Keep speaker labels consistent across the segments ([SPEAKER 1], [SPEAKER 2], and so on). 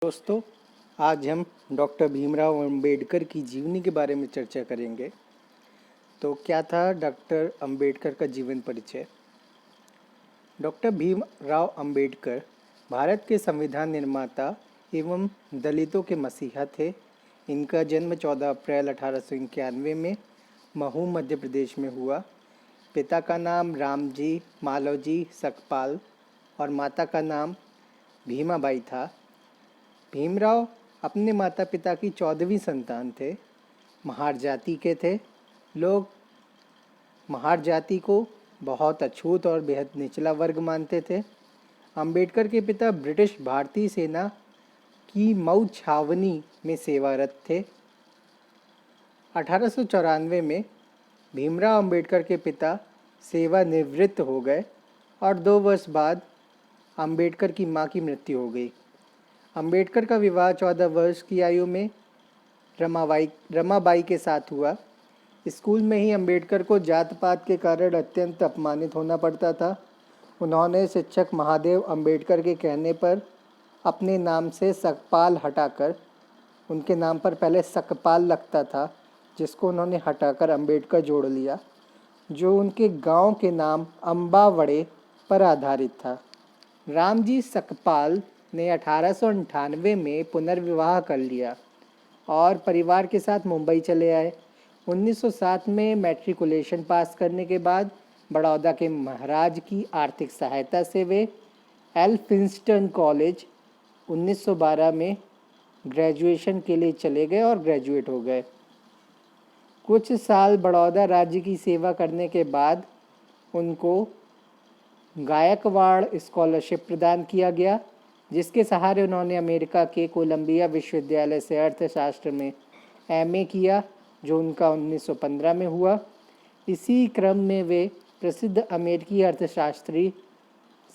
[SPEAKER 1] दोस्तों, आज हम डॉक्टर भीमराव अंबेडकर की जीवनी के बारे में चर्चा करेंगे। तो क्या था डॉक्टर अंबेडकर का जीवन परिचय? डॉक्टर भीमराव अंबेडकर भारत के संविधान निर्माता एवं दलितों के मसीहा थे। इनका जन्म 14 अप्रैल 1891 में महू मध्य प्रदेश में हुआ। पिता का नाम रामजी मालवजी सकपाल और माता का नाम भीमाबाई था। भीमराव अपने माता पिता की 14वीं संतान थे। महार जाति के थे। लोग महार जाति को बहुत अछूत और बेहद निचला वर्ग मानते थे। अंबेडकर के पिता ब्रिटिश भारतीय सेना की मऊ छावनी में सेवारत थे। 1894 में भीमराव अंबेडकर के पिता सेवानिवृत्त हो गए और 2 वर्ष बाद अंबेडकर की मां की मृत्यु हो गई। अंबेडकर का विवाह 14 वर्ष की आयु में रमाबाई के साथ हुआ। स्कूल में ही अंबेडकर को जात पात के कारण अत्यंत अपमानित होना पड़ता था। उन्होंने शिक्षक महादेव अंबेडकर के कहने पर अपने नाम से सकपाल हटाकर, उनके नाम पर पहले सकपाल लगता था, जिसको उन्होंने हटाकर अंबेडकर जोड़ लिया, जो उनके गांव के नाम अम्बावड़े पर आधारित था। रामजी सकपाल ने 1898 में पुनर्विवाह कर लिया और परिवार के साथ मुंबई चले आए। 1907 में मैट्रिकुलेशन पास करने के बाद बड़ौदा के महाराज की आर्थिक सहायता से वे एल्फिंस्टन कॉलेज 1912 में ग्रेजुएशन के लिए चले गए और ग्रेजुएट हो गए। कुछ साल बड़ौदा राज्य की सेवा करने के बाद उनको गायकवाड़ स्कॉलरशिप प्रदान किया गया, जिसके सहारे उन्होंने अमेरिका के कोलंबिया विश्वविद्यालय से अर्थशास्त्र में एमए किया, जो उनका 1915 में हुआ। इसी क्रम में वे प्रसिद्ध अमेरिकी अर्थशास्त्री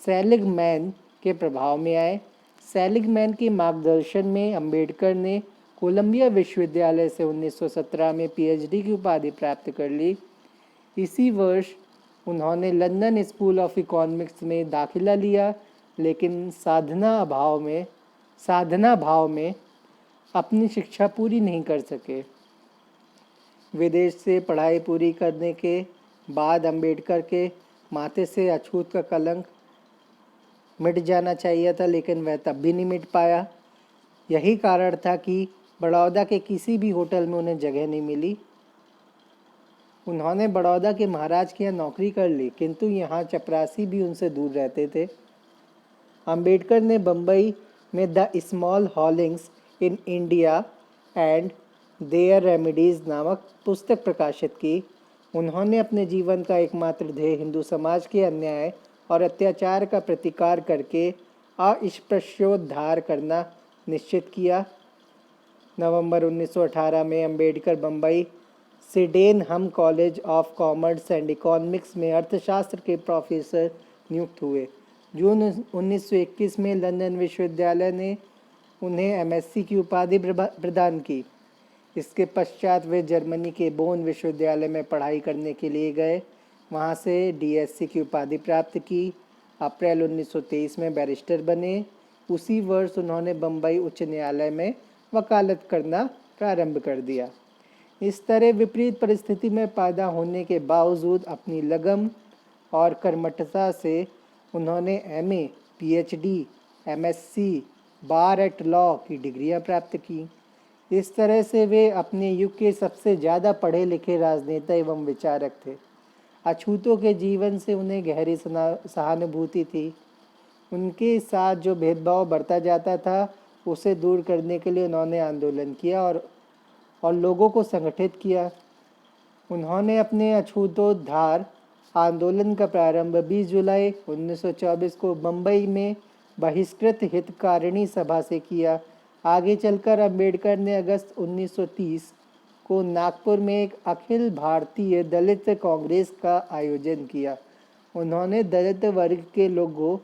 [SPEAKER 1] सेलिगमैन के प्रभाव में आए। सेलिगमैन के मार्गदर्शन में अंबेडकर ने कोलंबिया विश्वविद्यालय से 1917 में पीएचडी की उपाधि प्राप्त कर ली। इसी वर्ष उन्होंने लंदन स्कूल ऑफ इकोनॉमिक्स में दाखिला लिया, लेकिन साधना भाव में अपनी शिक्षा पूरी नहीं कर सके। विदेश से पढ़ाई पूरी करने के बाद अंबेडकर के माथे से अछूत का कलंक मिट जाना चाहिए था, लेकिन वह तब भी नहीं मिट पाया। यही कारण था कि बड़ौदा के किसी भी होटल में उन्हें जगह नहीं मिली। उन्होंने बड़ौदा के महाराज के यहाँ नौकरी कर ली, किंतु यहाँ चपरासी भी उनसे दूर रहते थे। अंबेडकर ने बम्बई में the small holdings in India and their remedies नामक पुस्तक प्रकाशित की। उन्होंने अपने जीवन का एकमात्र ध्येय हिंदू समाज के अन्याय और अत्याचार का प्रतिकार करके अस्पृश्योद्धार करना निश्चित किया। नवंबर 1918 में Ambedkar Bombay Sydenham college of commerce and economics में अर्थशास्त्र के प्रोफेसर नियुक्त हुए। जून 1921 में लंदन विश्वविद्यालय ने उन्हें एमएससी की उपाधि प्रदान की। इसके पश्चात वे जर्मनी के बोन विश्वविद्यालय में पढ़ाई करने के लिए गए। वहां से डीएससी की उपाधि प्राप्त की। अप्रैल 1923 में बैरिस्टर बने। उसी वर्ष उन्होंने बम्बई उच्च न्यायालय में वकालत करना प्रारंभ कर दिया। इस तरह विपरीत परिस्थिति में पैदा होने के बावजूद अपनी लगन और कर्मठता से उन्होंने एमए, पीएचडी, एमएससी, बार एट लॉ की डिग्रियां प्राप्त की। इस तरह से वे अपने युग के सबसे ज़्यादा पढ़े लिखे राजनेता एवं विचारक थे। अछूतों के जीवन से उन्हें गहरी सहानुभूति थी। उनके साथ जो भेदभाव बढ़ता जाता था, उसे दूर करने के लिए उन्होंने आंदोलन किया और लोगों को संगठित किया। उन्होंने अपने अछूतोद्धार आंदोलन का प्रारंभ 20 जुलाई 1924 को बम्बई में बहिष्कृत हितकारिणी सभा से किया। आगे चलकर अंबेडकर ने अगस्त 1930 को नागपुर में एक अखिल भारतीय दलित कांग्रेस का आयोजन किया। उन्होंने दलित वर्ग के लोगों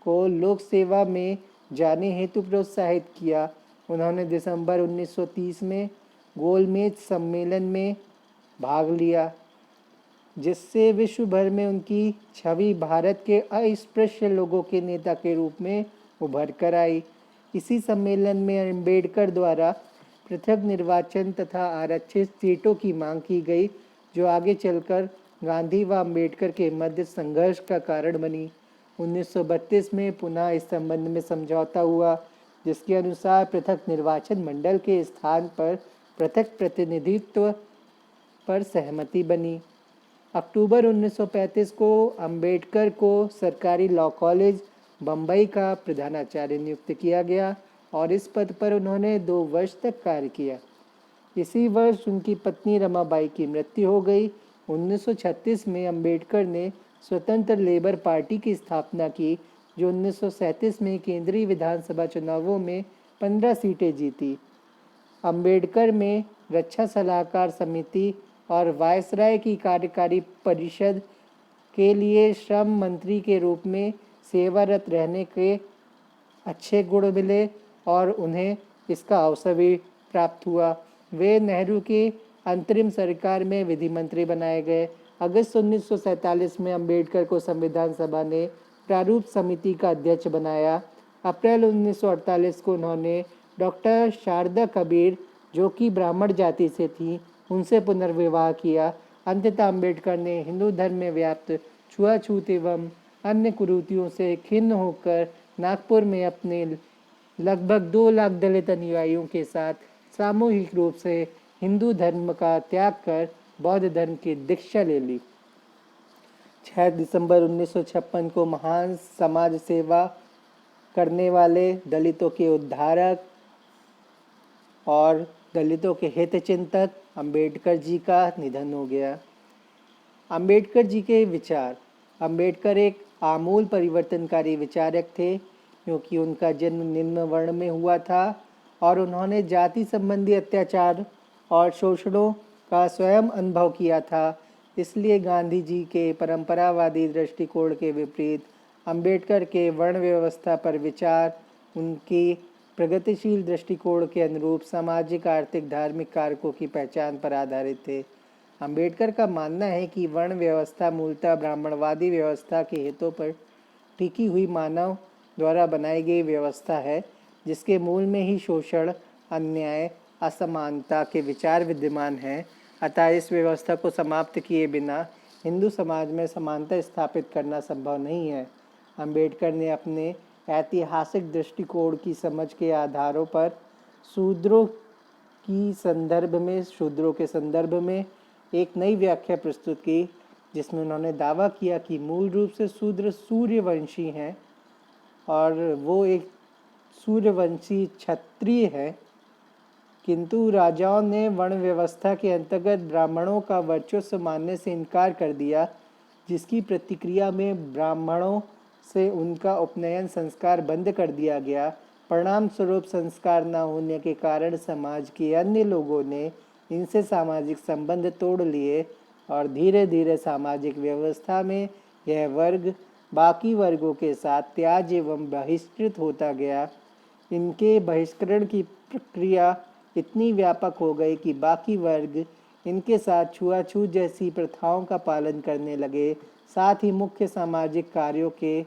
[SPEAKER 1] को लोक सेवा में जाने हेतु प्रोत्साहित किया। उन्होंने दिसंबर 1930 में गोलमेज सम्मेलन में भाग लिया, जिससे विश्व भर में उनकी छवि भारत के अस्पृश्य लोगों के नेता के रूप में उभर कर आई। इसी सम्मेलन में अम्बेडकर द्वारा पृथक निर्वाचन तथा आरक्षित सीटों की मांग की गई, जो आगे चलकर गांधी व अम्बेडकर के मध्य संघर्ष का कारण बनी। 1932 में पुनः इस संबंध में समझौता हुआ, जिसके अनुसार पृथक निर्वाचन मंडल के स्थान पर पृथक प्रतिनिधित्व पर सहमति बनी। अक्टूबर 1935 को अंबेडकर को सरकारी लॉ कॉलेज बम्बई का प्रधानाचार्य नियुक्त किया गया और इस पद पर उन्होंने 2 वर्ष तक कार्य किया। इसी वर्ष उनकी पत्नी रमाबाई की मृत्यु हो गई। 1936 में अंबेडकर ने स्वतंत्र लेबर पार्टी की स्थापना की, जो 1937 में केंद्रीय विधानसभा चुनावों में 15 सीटें जीती। अंबेडकर में रक्षा सलाहकार समिति और वायसराय की कार्यकारी परिषद के लिए श्रम मंत्री के रूप में सेवारत रहने के अच्छे गुण मिले और उन्हें इसका अवसर भी प्राप्त हुआ। वे नेहरू के अंतरिम सरकार में विधि मंत्री बनाए गए। अगस्त 1947 में अंबेडकर को संविधान सभा ने प्रारूप समिति का अध्यक्ष बनाया। अप्रैल 1948 को उन्होंने डॉक्टर शारदा कबीर, जो कि ब्राह्मण जाति से थी, उनसे पुनर्विवाह किया। अंततः अंबेडकर ने हिंदू धर्म में व्याप्त छुआछूत एवं अन्य कुरीतियों से खिन्न होकर नागपुर में अपने लगभग 2 लाख दलित अनुयायियों के साथ सामूहिक रूप से हिंदू धर्म का त्याग कर बौद्ध धर्म की दीक्षा ले ली। 6 दिसंबर 1956 को महान समाज सेवा करने वाले, दलितों के उद्धारक और दलितों के हित चिंतक अंबेडकर जी का निधन हो गया। अंबेडकर जी के विचार। अंबेडकर एक आमूल परिवर्तनकारी विचारक थे, क्योंकि उनका जन्म निम्न वर्ण में हुआ था और उन्होंने जाति संबंधी अत्याचार और शोषणों का स्वयं अनुभव किया था। इसलिए गांधी जी के परंपरावादी दृष्टिकोण के विपरीत अंबेडकर के वर्ण व्यवस्था पर विचार उनकी प्रगतिशील दृष्टिकोण के अनुरूप सामाजिक, आर्थिक, धार्मिक कारकों की पहचान पर आधारित थे। अंबेडकर का मानना है कि वर्ण व्यवस्था मूलतः ब्राह्मणवादी व्यवस्था के हितों पर टिकी हुई मानव द्वारा बनाई गई व्यवस्था है, जिसके मूल में ही शोषण, अन्याय, असमानता के विचार विद्यमान हैं। अतः इस व्यवस्था को समाप्त किए बिना हिंदू समाज में समानता स्थापित करना संभव नहीं है। अंबेडकर ने अपने ऐतिहासिक दृष्टिकोण की समझ के आधारों पर शूद्रों के संदर्भ में एक नई व्याख्या प्रस्तुत की, जिसमें उन्होंने दावा किया कि मूल रूप से शूद्र सूर्यवंशी हैं और वो एक सूर्यवंशी क्षत्रिय है, किंतु राजाओं ने वर्ण व्यवस्था के अंतर्गत ब्राह्मणों का वर्चस्व मानने से इनकार कर दिया, जिसकी प्रतिक्रिया में ब्राह्मणों से उनका उपनयन संस्कार बंद कर दिया गया। परिणाम स्वरूप संस्कार न होने के कारण समाज के अन्य लोगों ने इनसे सामाजिक संबंध तोड़ लिए और धीरे धीरे सामाजिक व्यवस्था में यह वर्ग बाकी वर्गों के साथ त्याज एवं बहिष्कृत होता गया। इनके बहिष्करण की प्रक्रिया इतनी व्यापक हो गई कि बाकी वर्ग इनके साथ छुआछूत जैसी प्रथाओं का पालन करने लगे। साथ ही मुख्य सामाजिक कार्यों के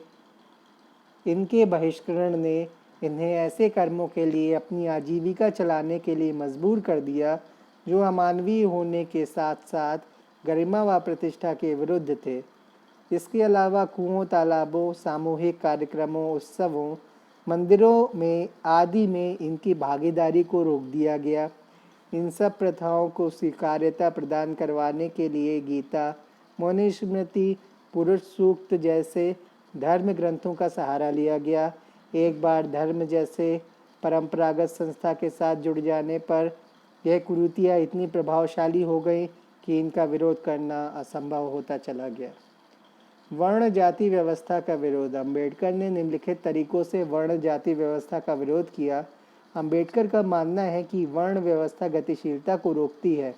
[SPEAKER 1] इनके बहिष्करण ने इन्हें ऐसे कर्मों के लिए अपनी आजीविका चलाने के लिए मजबूर कर दिया, जो अमानवीय होने के साथ साथ गरिमा व प्रतिष्ठा के विरुद्ध थे। इसके अलावा कुओं, तालाबों, सामूहिक कार्यक्रमों, उत्सवों, मंदिरों में आदि में इनकी भागीदारी को रोक दिया गया। इन सब प्रथाओं को स्वीकार्यता प्रदान करवाने के लिए गीता, मनुस्मृति, पुरुष सूक्त जैसे धर्म ग्रंथों का सहारा लिया गया। एक बार धर्म जैसे परंपरागत संस्था के साथ जुड़ जाने पर यह कुरीतियाँ इतनी प्रभावशाली हो गई कि इनका विरोध करना असंभव होता चला गया। वर्ण जाति व्यवस्था का विरोध। अंबेडकर ने निम्नलिखित तरीकों से वर्ण जाति व्यवस्था का विरोध किया। अंबेडकर का मानना है कि वर्ण व्यवस्था गतिशीलता को रोकती है।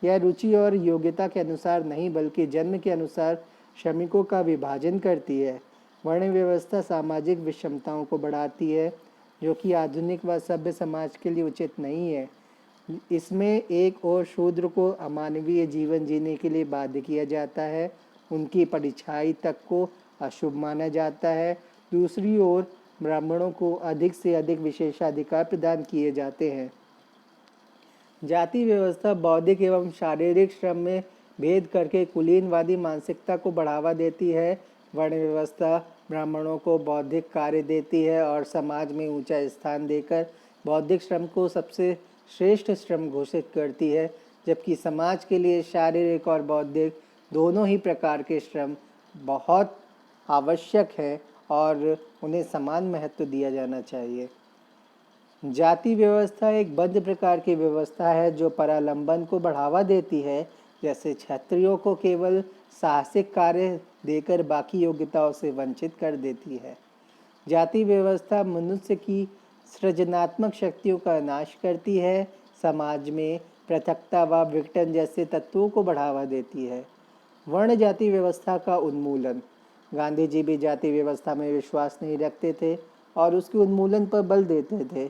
[SPEAKER 1] यह रुचि और योग्यता के अनुसार नहीं, बल्कि जन्म के अनुसार श्रमिकों का विभाजन करती है। वर्ण व्यवस्था सामाजिक विषमताओं को बढ़ाती है, जो कि आधुनिक व सभ्य समाज के लिए उचित नहीं है। इसमें एक और शूद्र को अमानवीय जीवन जीने के लिए बाध्य किया जाता है, उनकी परिछाई तक को अशुभ माना जाता है। दूसरी ओर ब्राह्मणों को अधिक से अधिक विशेषाधिकार प्रदान किए जाते हैं। जाति व्यवस्था बौद्धिक एवं शारीरिक श्रम में भेद करके कुलीनवादी मानसिकता को बढ़ावा देती है। वर्ण व्यवस्था ब्राह्मणों को बौद्धिक कार्य देती है और समाज में ऊंचा स्थान देकर बौद्धिक श्रम को सबसे श्रेष्ठ श्रम घोषित करती है, जबकि समाज के लिए शारीरिक और बौद्धिक दोनों ही प्रकार के श्रम बहुत आवश्यक है और उन्हें समान महत्व दिया जाना चाहिए। जाति व्यवस्था एक बद्ध प्रकार की व्यवस्था है जो परालंबन को बढ़ावा देती है, जैसे क्षत्रियों को केवल साहसिक कार्य देकर बाकी योग्यताओं से वंचित कर देती है। जाति व्यवस्था मनुष्य की सृजनात्मक शक्तियों का नाश करती है, समाज में पृथकता व विघटन जैसे तत्वों को बढ़ावा देती है। वर्ण जाति व्यवस्था का उन्मूलन। गांधी जी भी जाति व्यवस्था में विश्वास नहीं रखते थे और उसके उन्मूलन पर बल देते थे,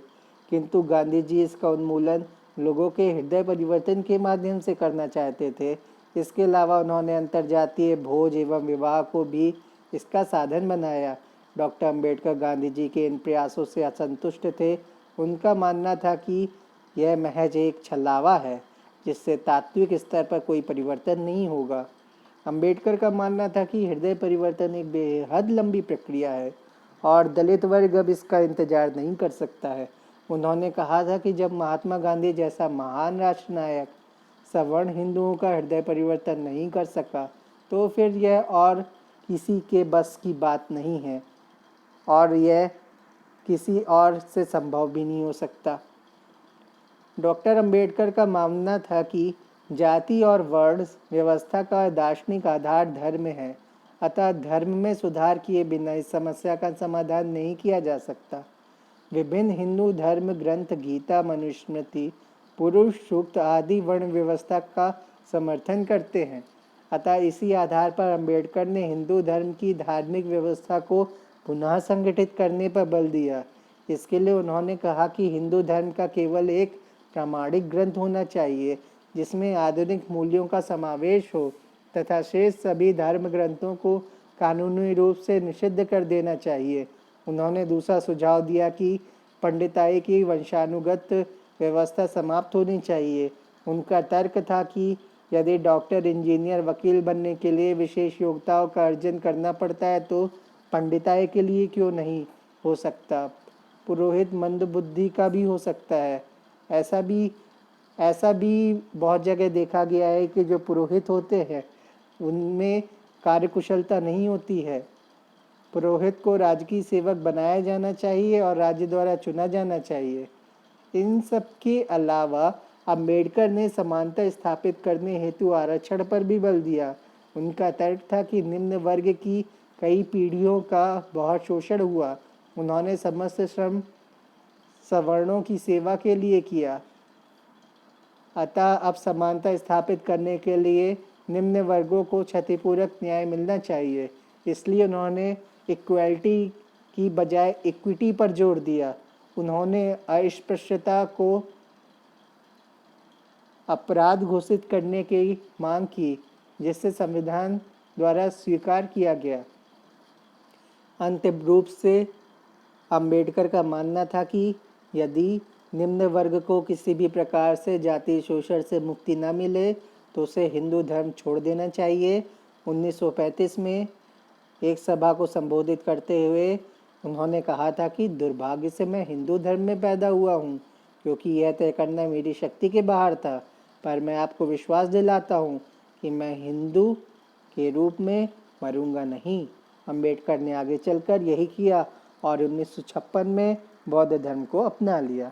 [SPEAKER 1] किंतु गांधी जी इसका उन्मूलन लोगों के हृदय परिवर्तन के माध्यम से करना चाहते थे। इसके अलावा उन्होंने अंतर्जातीय भोज एवं विवाह को भी इसका साधन बनाया। डॉक्टर अंबेडकर गांधी जी के इन प्रयासों से असंतुष्ट थे। उनका मानना था कि यह महज एक छलावा है जिससे तात्विक स्तर पर कोई परिवर्तन नहीं होगा। अंबेडकर का मानना था कि हृदय परिवर्तन एक बेहद लंबी प्रक्रिया है और दलित वर्ग अब इसका इंतजार नहीं कर सकता है। उन्होंने कहा था कि जब महात्मा गांधी जैसा महान राष्ट्र नायक सवर्ण हिंदुओं का हृदय परिवर्तन नहीं कर सका, तो फिर यह और किसी के बस की बात नहीं है और यह किसी और से संभव भी नहीं हो सकता। डॉक्टर अंबेडकर का मानना था कि जाति और वर्ण व्यवस्था का दार्शनिक आधार धर्म है, अतः धर्म में सुधार किए बिना इस समस्या का समाधान नहीं किया जा सकता। विभिन्न हिंदू धर्म ग्रंथ गीता, मनुस्मृति, पुरुष सूक्त आदि वर्ण व्यवस्था का समर्थन करते हैं। अतः इसी आधार पर अंबेडकर ने हिंदू धर्म की धार्मिक व्यवस्था को पुनः संगठित करने पर बल दिया। इसके लिए उन्होंने कहा कि हिंदू धर्म का केवल एक प्रामाणिक ग्रंथ होना चाहिए जिसमें आधुनिक मूल्यों का समावेश हो तथा शेष सभी धर्म ग्रंथों को कानूनी रूप से निषिद्ध कर देना चाहिए। उन्होंने दूसरा सुझाव दिया कि पंडिताई की वंशानुगत व्यवस्था समाप्त होनी चाहिए। उनका तर्क था कि यदि डॉक्टर, इंजीनियर, वकील बनने के लिए विशेष योग्यताओं का अर्जन करना पड़ता है तो पंडिताई के लिए क्यों नहीं हो सकता। पुरोहित मंद बुद्धि का भी हो सकता है। ऐसा भी बहुत जगह देखा गया है कि जो पुरोहित होते हैं उनमें कार्यकुशलता नहीं होती है। पुरोहित को राजकीय सेवक बनाया जाना चाहिए और राज्य द्वारा चुना जाना चाहिए। इन सब के अलावा अंबेडकर ने समानता स्थापित करने हेतु आरक्षण पर भी बल दिया। उनका तर्क था कि निम्न वर्ग की कई पीढ़ियों का बहुत शोषण हुआ। उन्होंने समस्त श्रम सवर्णों की सेवा के लिए किया, अतः अब समानता स्थापित करने के लिए निम्न वर्गों को क्षतिपूरक न्याय मिलना चाहिए। इसलिए उन्होंने इक्वलिटी की बजाय इक्विटी पर जोर दिया। उन्होंने अस्पृश्यता को अपराध घोषित करने की मांग की, जिससे संविधान द्वारा स्वीकार किया गया। अंतिम रूप से अंबेडकर का मानना था कि यदि निम्न वर्ग को किसी भी प्रकार से जातीय शोषण से मुक्ति न मिले तो उसे हिंदू धर्म छोड़ देना चाहिए। 1935 में एक सभा को संबोधित करते हुए उन्होंने कहा था कि दुर्भाग्य से मैं हिंदू धर्म में पैदा हुआ हूँ, क्योंकि यह तय करना मेरी शक्ति के बाहर था, पर मैं आपको विश्वास दिलाता हूँ कि मैं हिंदू के रूप में मरूंगा नहीं। अंबेडकर ने आगे चलकर यही किया और 1956 में बौद्ध धर्म को अपना लिया।